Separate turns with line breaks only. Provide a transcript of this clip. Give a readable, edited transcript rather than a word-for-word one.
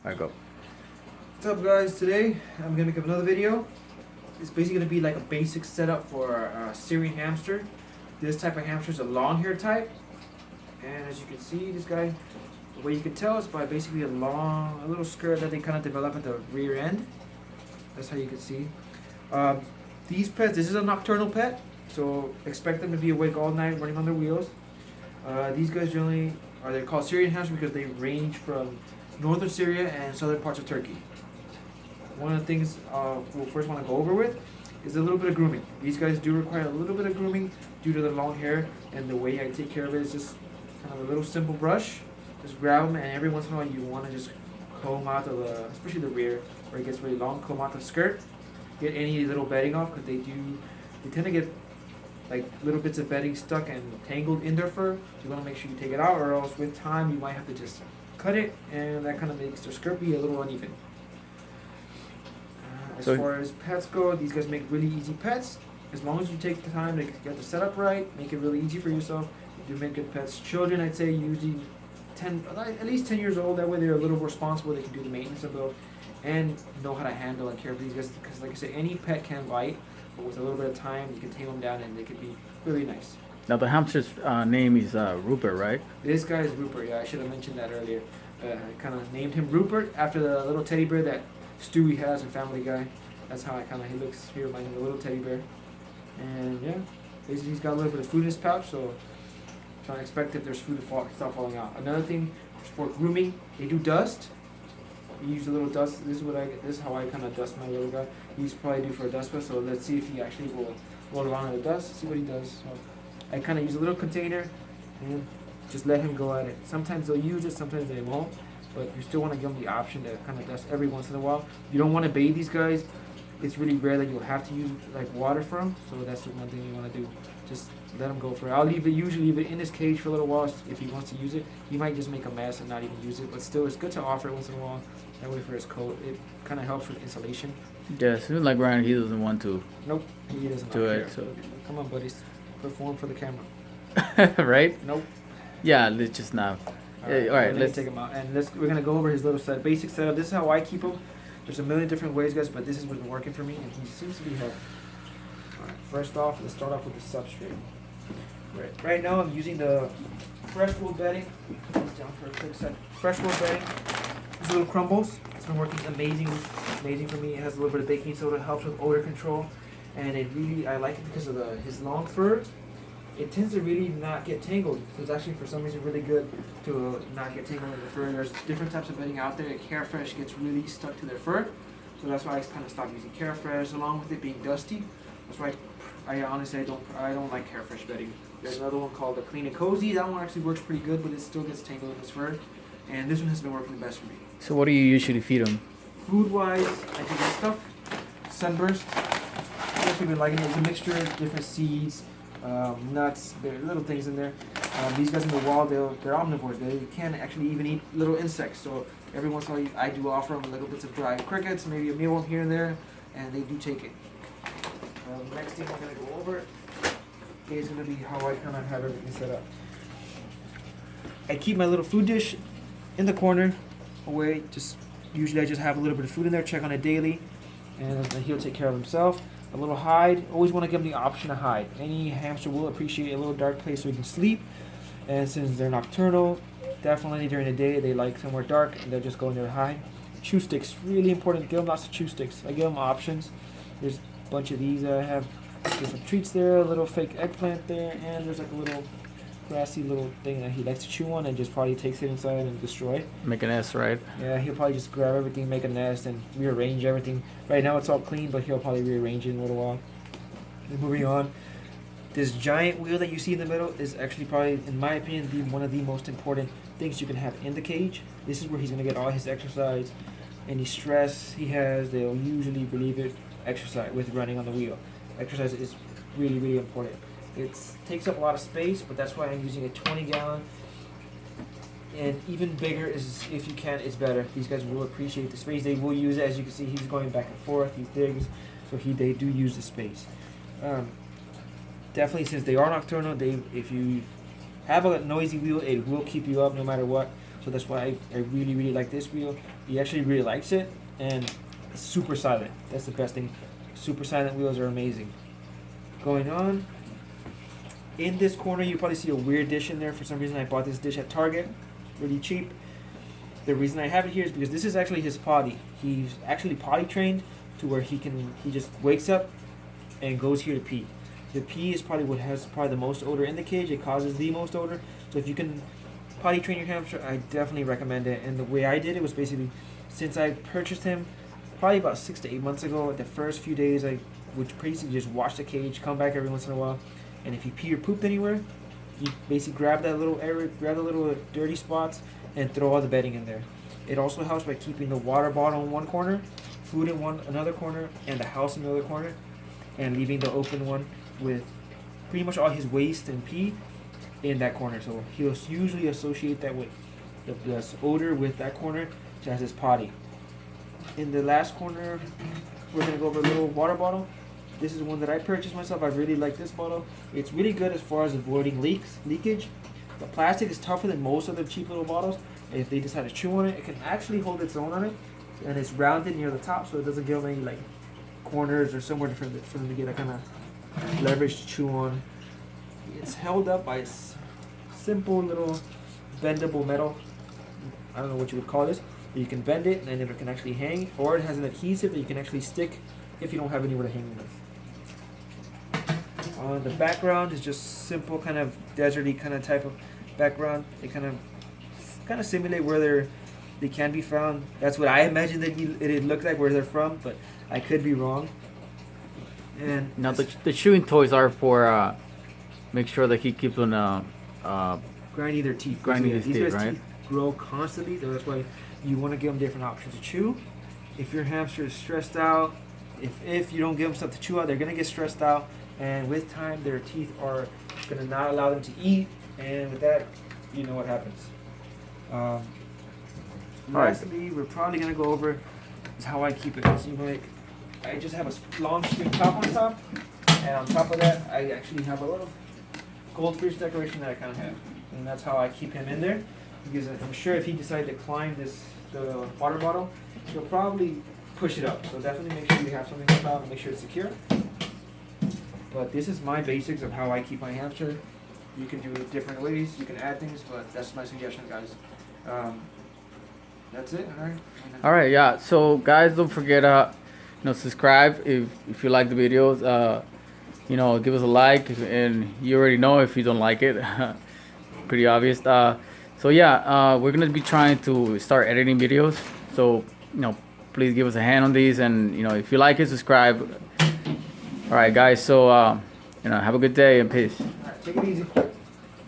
Alright, go.
What's up, guys? Today I'm gonna make up another video. It's basically gonna be like a basic setup for a Syrian hamster. This type of hamster is a long hair type, and as you can see, this guy, the way you can tell is by basically a little skirt that they kind of develop at the rear end. That's how you can see. These pets, this is a nocturnal pet, so expect them to be awake all night running on their wheels. These guys generally they're called Syrian hamsters because they range from northern Syria and southern parts of Turkey. One of the things we'll first want to go over with is a little bit of grooming. These guys do require a little bit of grooming due to the long hair, and the way I take care of it is just kind of a little simple brush. Just grab them, and every once in a while you want to just comb out especially the rear where it gets really long, comb out the skirt. Get any little bedding off because they tend to get like little bits of bedding stuck and tangled in their fur. So you want to make sure you take it out, or else with time you might have to just cut it, and that kind of makes their skirt be a little uneven. As far as pets go, these guys make really easy pets. As long as you take the time to get the setup right, make it really easy for yourself, you do make good pets. Children, I'd say usually at least 10 years old. That way they're a little responsible. They can do the maintenance of those and know how to handle and care for these guys. Because like I said, any pet can bite, but with a little bit of time, you can tame them down and they can be really nice.
Now the hamster's name is Rupert, right?
This guy is Rupert. Yeah, I should have mentioned that earlier. I kind of named him Rupert after the little teddy bear that Stewie has in Family Guy. That's how he looks here, like a little teddy bear. And yeah, basically he's got a little bit of food in his pouch, so trying to expect if there's food to stop falling out. Another thing for grooming, they do dust. You use a little dust. This is how I kind of dust my little guy. He's probably due for a dust bath, so let's see if he actually will roll around in the dust. See what he does. So I kind of use a little container and just let him go at it. Sometimes they'll use it, sometimes they won't. But you still want to give them the option to kind of dust every once in a while. You don't want to bathe these guys. It's really rare that you'll have to use like water for them. So that's the one thing you want to do. Just let him go for it. I'll usually leave it in his cage for a little while. If he wants to use it, he might just make a mess and not even use it. But still, it's good to offer it once in a while. That way for his coat, it kind of helps with insulation.
Yeah, seems like Ryan, he doesn't want to.
Nope, he doesn't
do it.
Care. So come on, buddies, perform for the
camera. Right?
Nope.
Yeah, let's just now. All right, let's take
him out, and we're gonna go over his little basic setup. This is how I keep him. There's a million different ways, guys, but this is what's been working for me, and he seems to be helping. All right, first off, let's start off with the substrate. Right now, I'm using the fresh wool bedding. Put this down for a quick second. Fresh wool bedding. These little crumbles. It's been working amazing for me. It has a little bit of baking soda, helps with odor control, and I like it because of his long fur. It tends to really not get tangled. So it's actually for some reason really good to not get tangled in the fur. There's different types of bedding out there. Carefresh gets really stuck to their fur. So that's why I kind of stopped using Carefresh, along with it being dusty. That's why I honestly I don't like Carefresh bedding. There's another one called the Clean and Cozy. That one actually works pretty good, but it still gets tangled in his fur. And this one has been working the best for me.
So what do you usually feed them?
Food-wise, I do this stuff. Sunburst. I've actually been liking it. It's a mixture of different seeds, nuts, there are little things in there. These guys in the wild, they're omnivores. They can actually even eat little insects. So every once in a while, I do offer them little bits of dried crickets, maybe a mealworm here and there, and they do take it. The next thing we're going to go over is going to be how I kind of have everything set up. I keep my little food dish in the corner away. Usually I just have a little bit of food in there, check on it daily, and then he'll take care of himself. A little hide, always want to give them the option to hide. Any hamster will appreciate a little dark place so he can sleep. And since they're nocturnal, definitely during the day they like somewhere dark, and they'll just go in there and hide. Chew sticks, really important. Give them lots of chew sticks. I give them options. There's a bunch of these. I have different treats there, a little fake eggplant there, and there's like a little grassy little thing that he likes to chew on and just probably takes it inside and destroy it.
Make a nest, right?
Yeah, he'll probably just grab everything, make a nest, and rearrange everything. Right now it's all clean, but he'll probably rearrange it in a little while. And moving on, this giant wheel that you see in the middle is actually probably, in my opinion, one of the most important things you can have in the cage. This is where he's going to get all his exercise. Any stress he has, they'll usually relieve it exercise with running on the wheel. Exercise is really, really important. It takes up a lot of space, but that's why I'm using a 20-gallon. And even bigger is, if you can, it's better. These guys will appreciate the space. They will use it. As you can see, he's going back and forth. He digs, so they do use the space. Definitely, since they are nocturnal, if you have a noisy wheel, it will keep you up no matter what. So that's why I really like this wheel. He actually really likes it, and it's super silent. That's the best thing. Super silent wheels are amazing. Going on, in this corner you probably see a weird dish in there. For some reason I bought this dish at Target, really cheap. The reason I have it here is because this is actually his potty. He's actually potty trained to where he just wakes up and goes here to pee. The pee is probably what has probably the most odor in the cage. It causes the most odor. So if you can potty train your hamster, I definitely recommend it. And the way I did it was basically, since I purchased him probably about 6 to 8 months ago, the first few days I would basically just wash the cage, come back every once in a while, and if he pee or pooped anywhere, you basically grab that little area, grab the little dirty spots, and throw all the bedding in there. It also helps by keeping the water bottle in one corner, food in another corner, and the house in the other corner, and leaving the open one with pretty much all his waste and pee in that corner. So he'll usually associate that with the odor with that corner, which has his potty. In the last corner, we're gonna go over a little water bottle. This is one that I purchased myself. I really like this bottle. It's really good as far as avoiding leakage. The plastic is tougher than most of the cheap little bottles. If they decide to chew on it, it can actually hold its own on it, and it's rounded near the top, so it doesn't give them any like corners or somewhere for them to get that kind of leverage to chew on. It's held up by a simple little bendable metal. I don't know what you would call this. But you can bend it, and it can actually hang, or it has an adhesive that you can actually stick if you don't have anywhere to hang with. The background is just simple, kind of deserty kind of type of background. They kind of simulate where they can be found. That's what I imagine that it looked like where they're from, but I could be wrong. And
now the chewing toys are for make sure that he keeps on
grinding their teeth.
Grinding his teeth, right?
Teeth grow constantly, so that's why you want to give them different options to chew. If your hamster is stressed out, if you don't give them stuff to chew out, they're gonna get stressed out, and with time their teeth are gonna not allow them to eat, and with that, you know what happens. Lastly, we're probably gonna go over is how I keep it. So I just have a long string top on top, and on top of that, I actually have a little goldfish decoration that I kind of have, and that's how I keep him in there. Because I'm sure if he decided to climb the water bottle, he'll probably push it up. So definitely make sure you have something on top and make sure it's secure. But this is my basics of how I keep my hamster. You can do it different ways. You can add things, but that's my suggestion, guys. That's it. All right.
All right, yeah. So guys, don't forget subscribe if you like the videos. Give us a like, and you already know if you don't like it. Pretty obvious. So yeah, we're gonna be trying to start editing videos. So please give us a hand on these, and if you like it, subscribe. All right, guys. So have a good day and peace.
All right, take it easy.